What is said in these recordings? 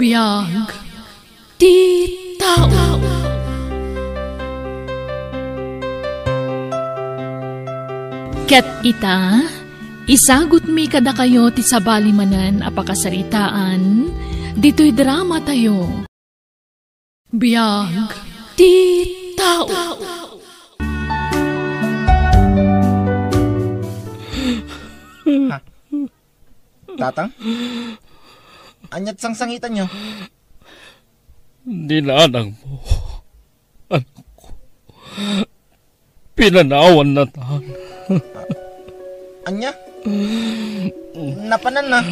Biyag ti tao. Ket ita, isagot mi kada kayo ti sabali manan apakasaritaan, dito'y drama tayo. Biyag ti tao. Ha? Tatang? Anyat sangsangitan nyo? Ninanang mo, anak ko. Pinanawan na tan. Anya? Napanan na?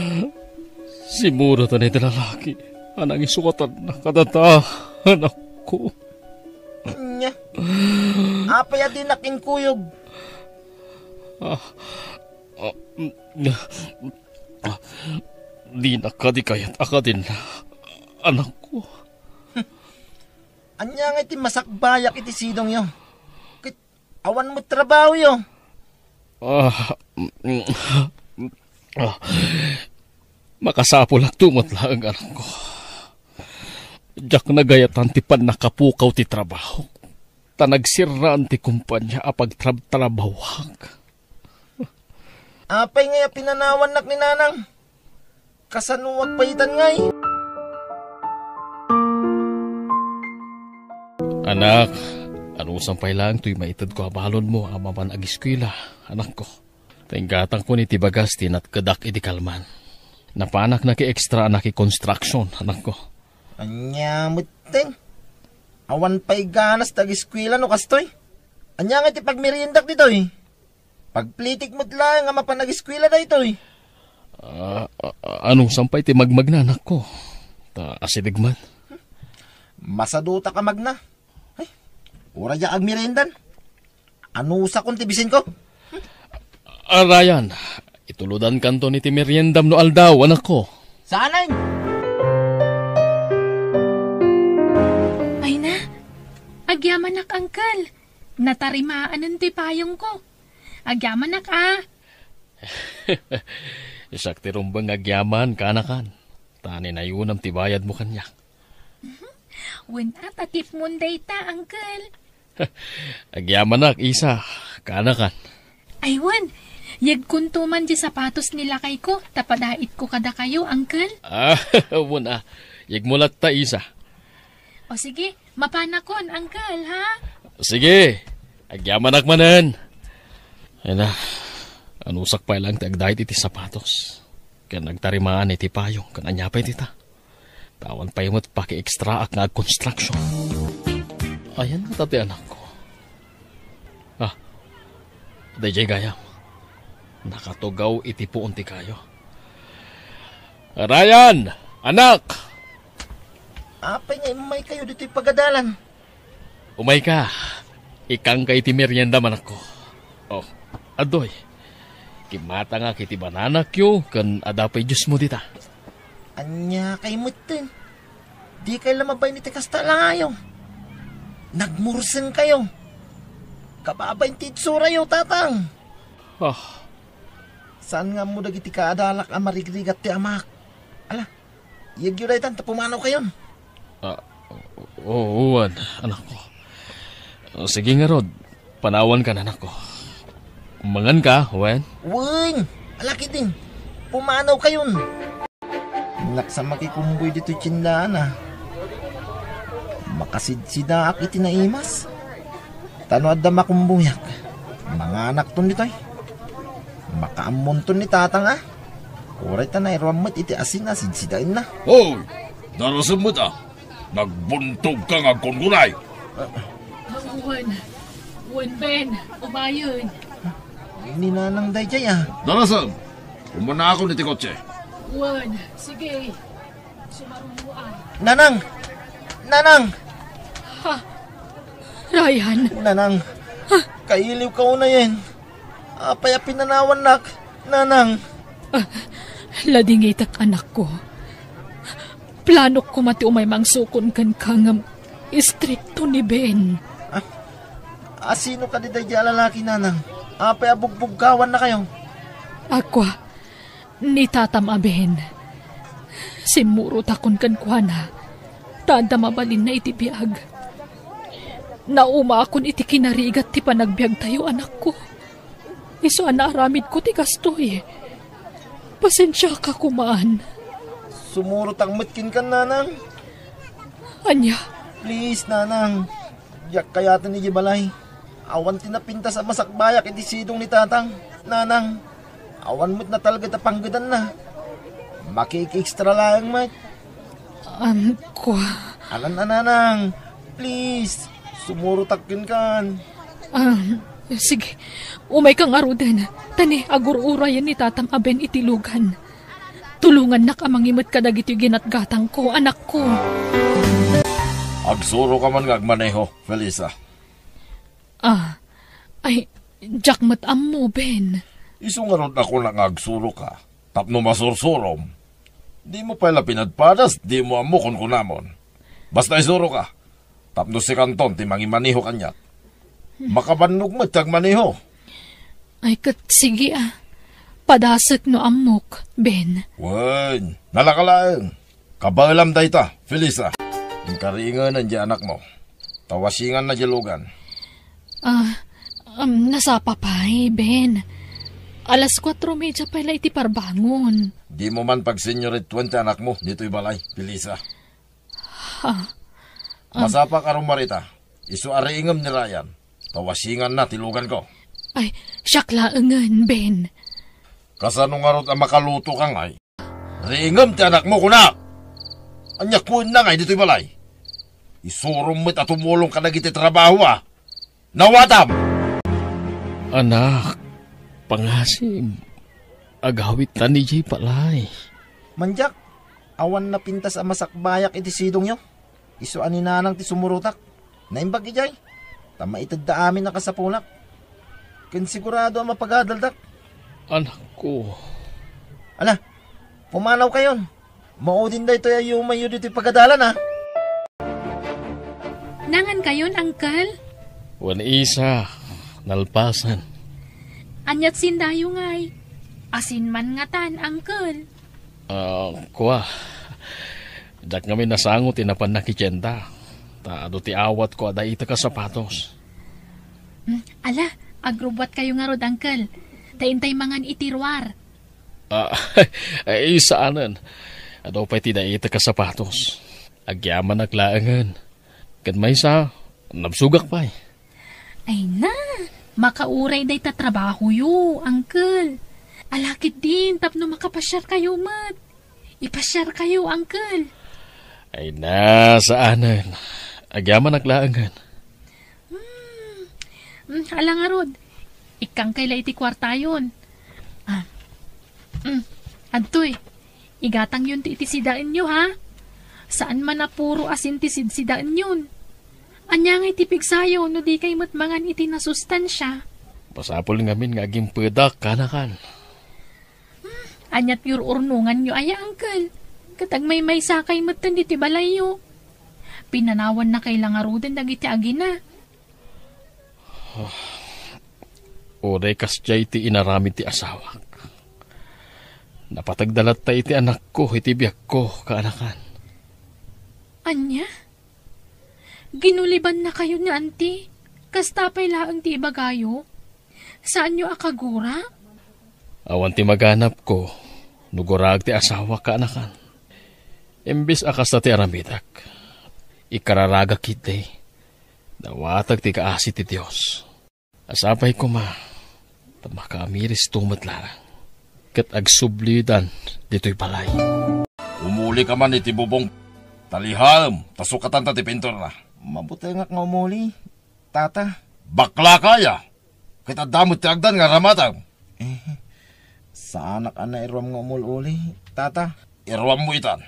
Simura ta na lalaki. Anang isukatan na kadata, anak ko. Anya? Apay din nakin kuyog. Di na kadikayat akadin na, anak ko. Anya nga iti masakbayak iti sidong yo. Kit awan mo trabaho yo. Makasapol at tumot lang, anak ko. Diyak nagayatan ti pan nakapukaw ti trabaho. Tanagsiraan ti kumpanya apag trabawag. Apay nga pinanawan nak ni nanang. Kasanuwag payitan ngay. Anak, ano sampay lang to'y maitad ko abalon mo amaman agiskwila, anak ko. Tinggatang ko ni tibagas tinat kadak iti kalman. Napanak na ki extra na ki construction, anak ko. Anya muting. Awan pa'y ganas tagiskwila no kastoy. Anya nga iti pagmeriendak dito eh. Pagplitik mo't lang nga mapanagiskwila na ito eh. Anong sampay ti magmag na, anak ko? Asidigman. Masaduta ka magna. Ay, ura ya agmeriendan. Ano sa kong tibisin ko? Ryan, ituludan kanto ni ti meriendam no aldaw, anak ko. Sanay? Ay na, agyaman nak angkal. Natarimaan ng tipayong ko. Agyaman nak Isakti rumbang agyaman, kanakan. Tani na yun ang tibayad mo kanya. Wen atip munday ta, angkal. Agyaman nak, isa, kanakan. Ay wan, yag kuntuman di sapatos nila kay ko, tapadait ko kada kayo, angkal. Wala, yag mulat ta, isa. O sige, mapanakon, angkal, ha? Sige, agyaman nak manan. Ay na, anusak pa lang tagdahit iti sapatos. Kaya nagtarimaan iti payong, kananyapay tita. Tawan pa yung paki-extra ak nga construction. Ayan na tati anak ko. Dayjay gayam. Nakatugaw iti puon ti kayo. Ryan! Anak! Apay nga imay kayo dito yung pagadalan. Umay ka. Ikang ka iti merienda manak ko. Adoy. Kimata nga kiti bananak yo, kan adapay Diyos mo dita. Anya kay mutin. Di kayo lamabay ni tikasta lang ayo. Nagmursen kayo. Kababay titsura yo, tatang. Saan nga mo dagiti kaadalak ang marigrigat ti amak? Ala, yag yun daytan, tapumanaw kayon. Uwan, anak ko. Sige nga Rod, panawan ka na anak ko. Umangan ka, Wen? Wen, alaki din. Pumanaw kayon. Naksa makikumboy dito tsindahan Makasidsidaak iti naimas. Tanoad da makumbuyak. Mga anak ton dito Makaamon ton ni tatang Uray ta na iramot iti asin na sidsidain na. Hoy! Narasam mo ta. Nagbuntog ka nga kungunay. Wen Ben, umayon. Ninanang dayjay Narasam, umana ako niti kotse. Wen, sige. Sumaruan. Nanang! Nanang! Ryan. Nanang, kailiw ka una yan. Apay pinanawan nak. Nanang. Lading itak anak ko. Plano ko mati umay mangsukon kan kangam istrikto ni Ben. Sino ka di dayjay lalaki, nanang? Apay bugbuggawan na kayo. Aqua, ni tatam aben. Simuro takon kan kuana. Tanda mabalin na iti biag. Nauma akon iti kinarigat ti panagbiag tayo anak ko. Iso anaaramid ko ti kastoy. Pasensya ka kumaan. Sumuro tangmitkin kan, nanang. Anya, Please, nanang. Yak kayatan ni Jibalay. Awan tinapinta sa masakbayak iti sidong ni tatang. Nanang, awan mo't na talaga tapanggadan na. Makiki-extra lang, mat. ko. Alan na, nanang. Please, sumuro takin kan. Sige, umay kang arudan. Tani, agur-urayan ni tatam aben itilugan. Tulungan na ka mangimot ka dagiti ginatgatang ko, anak ko. Agsuro ka man ngagmaneho, Felisa. Ay, jakmat mo, Ben. Isungarod ako na ngagsuro ka. Tapno masursurom. Di mo pala pinadpadas, di mo amo kun kunamon. Basta isuro ka. Tapno si Kanton, ti mangimaniho kanya. Makabannog mo, tagmaniho. Ay, sige Padasek no amok, Ben. Wen, nalakalaeng. Kabalam dayta, Felisa. Yung karingan na di anak mo. Tawasingan na dilugan. Nasapa pa Ben. Alas 4:30 pala iti parbangon. Di mo man pag senyorit 20 anak mo, dito'y balay, Felisa. Masapa ka Marita. Isu ariingam ni Ryan. Tawasingan na tilugan ko. Ay, syaklaengan, Ben. Kasano nga rot ang makaluto kang ay? Ringam ti anak mo kuna! Anyak mo na ngay dito'y balay. Isurong mo't at tumulong ka na giti trabaho Nawatam! Anak, pangasim. Agawit na ni Jay palay. Manjak, awan na pintas ang masakbayak iti sidong nyo. Isu ani nanang ti sumurutak. Naimbag ijay. Tama itad da amin na kasapulak. Kinsigurado ang mapagadaldak. Anak ko. Ala, pumanaw kayon. Maudin da ito yung mayo dito'y pagadalan Nangan kayon, Uncle? Wan isa, nalpasan. Anyat sindayo ngay. Asin man nga tan, Uncle. Kuha. Dak kami nasangot tinapan na kichenta. Taado ti awat ko ada ita ka sapatos. Ala, agrubwat kayo nga rod, Uncle. Taintay mangan itirwar. Isaanan. Ado pa ti da ita ka sapatos. Agyaman naglaangan. Kad may sa, nabsugak pa Ay na, makauray day ta trabaho yu, Uncle. Alakit din, tapno makapasyar kayo, mat. Ipasyar kayo, Uncle. Ay na, saanan. Agyaman naglaangan. Ala nga rod, ikang kaila iti kwartayon. Adtoy, igatang yun ti iti sidaan nyo, ha? Saan man na puro asin ti sidaan yun? Anya nga iti pigsayo, no di kay matmangan iti nasustansya. Pasapol ngamin nga aging pedak kanakan. Anyat pure urnungan nyo, aya, Uncle. Katag may sakay matan di ti balayo. Pinanawan na kay langaruden dagiti agina. Oray kasjay ti inaramid ti asawak. Napatagdalat ta iti anak ko, iti biyak ko, kaanakan. Anya? Ginuliban na kayo ni auntie? Kastapay laang ti ibagayo? Saan nyo akagura? Awan ti maganap ko, nugurag ti asawa kaanakan. Imbis akas na ti aramidak, ikararaga kiti, nawatag ti kaasi ti Diyos. Asapay ko tamakamiris tumatlarang, kat agsublidan dito'y balay. Umuli ka man iti bubong. Taliham, tasukatan ta ti pintor na. Mabuti nga umuli, tata. Bakla kaya. Kita damot ti agdan nga ramatang. Sa anak na iram nga umuli, tata. Irwam mo itan.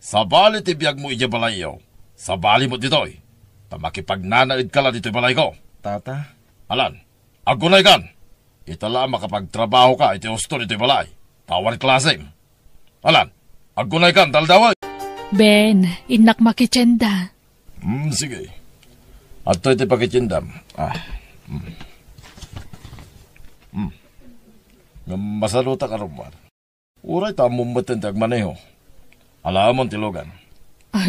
Sa bali ti biyag mo ija balayaw. Sa bali mo ditoy. Tamakipagnanaid ka la dito'y balay ko. Tata. Alan, agunay kan. Itala makapagtrabaho ka iti husto dito'y balay. Tawan klaseng. Alan, agunay kan daldaway. Ben, inak makichenda. Sige. At ito iti pakitindam. Masaluta ka rumar. Uray ta mumatan ti agmaneho. Alamon tilugan.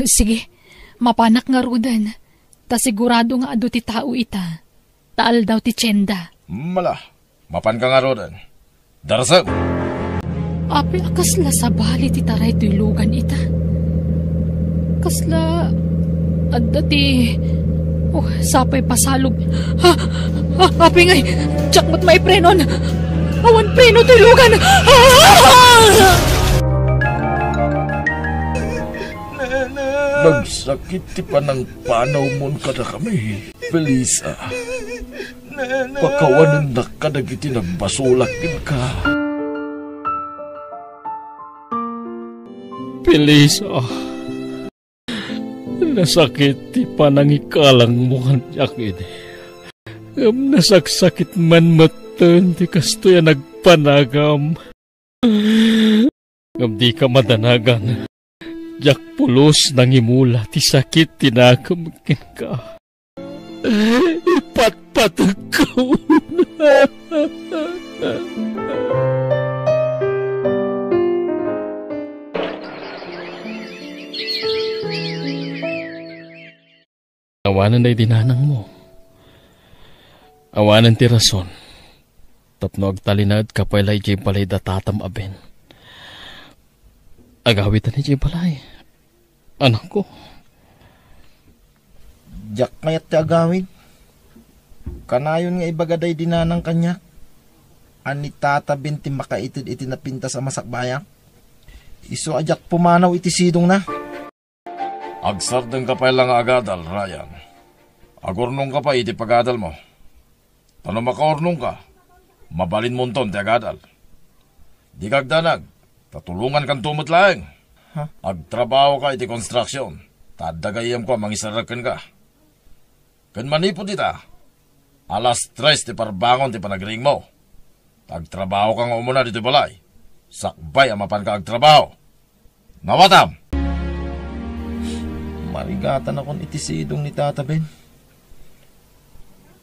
Sige, mapanak nga rudan. Ta sigurado nga ado ti tao ita. Taal daw ti tiyenda. Mala, mapan ka nga rodan. Darasag! Api akasla sa bali ti taray ti lugan ita. Kasla adda ti sapay pasalog. Api ngay, tsak mat may prenon. Awan preno ti lugan. Nagsakit ti panang panaw mon kada kami, Felisa. Pakawanan na kadagiti nagbasulakin ka. Felisa, nasakit ti panangikalang mo kanyak ini. Nasaksakit man matan ti kastoy nagpanagam. Di ka madanagan. Jak pulos nangimula ti sakit tinakamakin ka. Ipatpatag ko. Awanan ay dinanang mo. Awanan ti rason. Tapno agtalinad kapay jay balay datatam aben. Agawitan ni jay balay. Anak ko. Jak mayat ti agawid. Kanayon nga ibagaday dinanang kanya. Ani tatabin ti makaitid iti napinta sa masakbayak. Iso ajak pumanaw iti sidong na. Agsardeng ka pa lang agadal, Ryan. Agurnong ka pa iti pagadal mo. Tano makaurnong ka, mabalin mo ton ti agadal. Di kagdanag, tatulungan kang tumot laeng. Huh? Agtrabaho ka iti construction, tadagayam ko mangisarakan ka. Kan manipod ita, alas 3 ti parbangon ti panagring mo. Agtrabaho ka nga umuna dito balay. Sakbay amapan ka agtrabaho. Nawatam! Marigatan akong itisidong ni Tata Ben.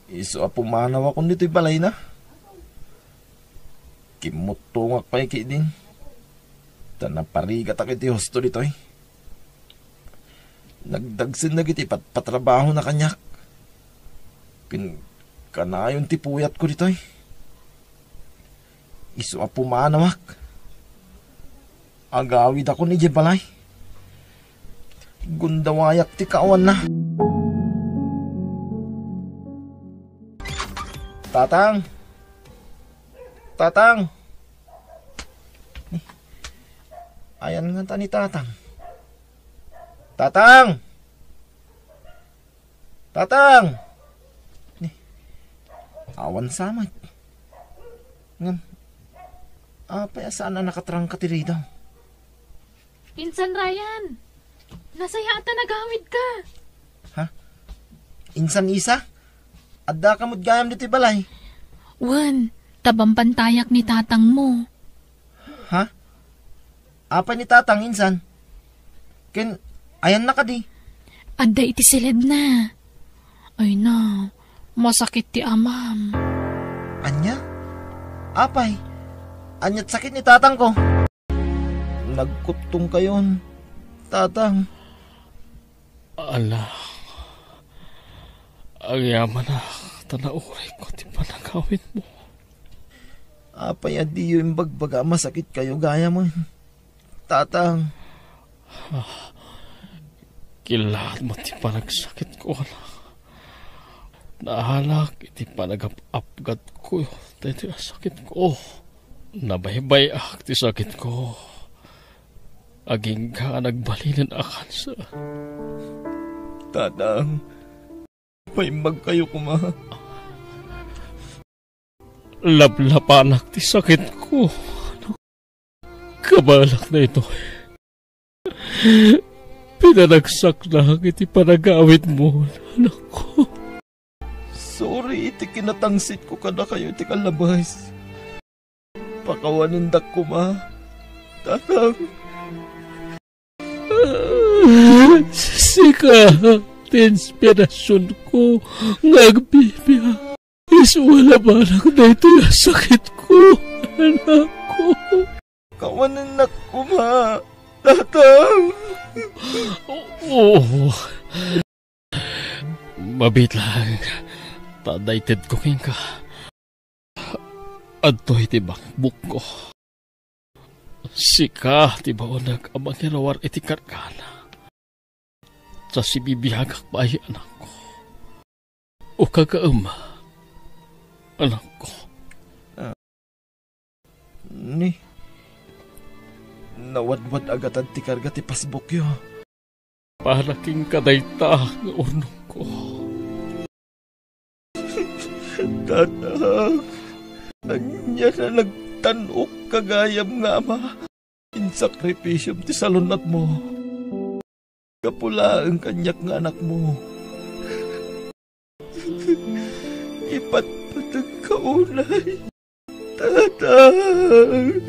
Iso pumanaw akong dito'y balay na. Kimutungak pa iki din. Tanaparigat ako iti hosto dito'y. Nagdagsin na kiti patrabaho na kanyak. Kanayon ti puyat ko dito'y. Iso pumanawak. Agawid ako ni balay. Gundawayak ti kawan na. Tatang! Tatang! Ayan nga ta ni Tatang. Tatang! Tatang! Awan samat. Ngam. Apay saan na nakatrang katiridaw? Pinsan Ryan! Nasaya ata nagawid ka. Ha? Insan isa? Adda ka mo't gayam dito balay. Wan, tabang pantayak ni tatang mo. Ha? Apa ni Tatang insan? Ayan na ka di. Adda iti silid na. Ay na, masakit ti amam. Anya? Apay? Anya't sakit ni Tatang ko. Nagkutong kayon, Tatang. Ala, ang yaman na tanauray ko ti panagawin mo. Apay adi yung bagbaga masakit kayo gaya mo. Tatang. Kilahat mo ti panagsakit ko, anak. Nahalak iti panagapapgat ko ti sakit ko. Nabaybay-ak ti sakit ko. Aging ka nagbalinan akan sa... Tatang, paimbag kayo kuma. Lablapanak ti sakit ko. Kabalak na ito. Pinanagsak na iti panagawit mo, anak ko. Sorry, iti kinatangsit ko kada kayo iti kalabas. Pakawanindak ko ma. Tatang. Sika, inspirasyon ko, nagbibiya. Iswala ba lang na ito yung sakit ko, anak ko. Kawanindak ko ma. Tatang! Oo. Mabit lang. Tadaited ko king ka. Adto'y tibakbuk ko. Sika, tibaonag amang hirawar iti karkana. Sa si bibihagak pa ay anak ko. O kagaama, anak ko. Ni, nawadwad agad ti karga ti pasbukyo. Paraking kadayta nga urnong ko. Tatang, anya na nagtanok kagayam nga ama. Insakripisyum ti salunat mo. Kapula ang kanyak nga anak mo. Ipatpatag kaunay. Tatang.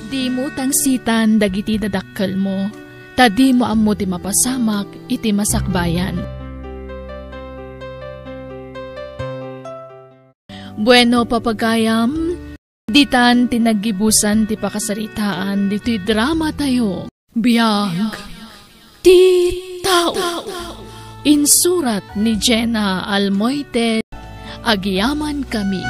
Di mo tangsitan dagiti dadakkel mo, tadi mo ammo ti mapasamak iti masakbayan. Bueno papagayam, ditan tinaggibusan ti pakasaritaan dito'y drama tayo. Biyag ti tao. Insurat ni Jenna Almoite, Agyaman Kami.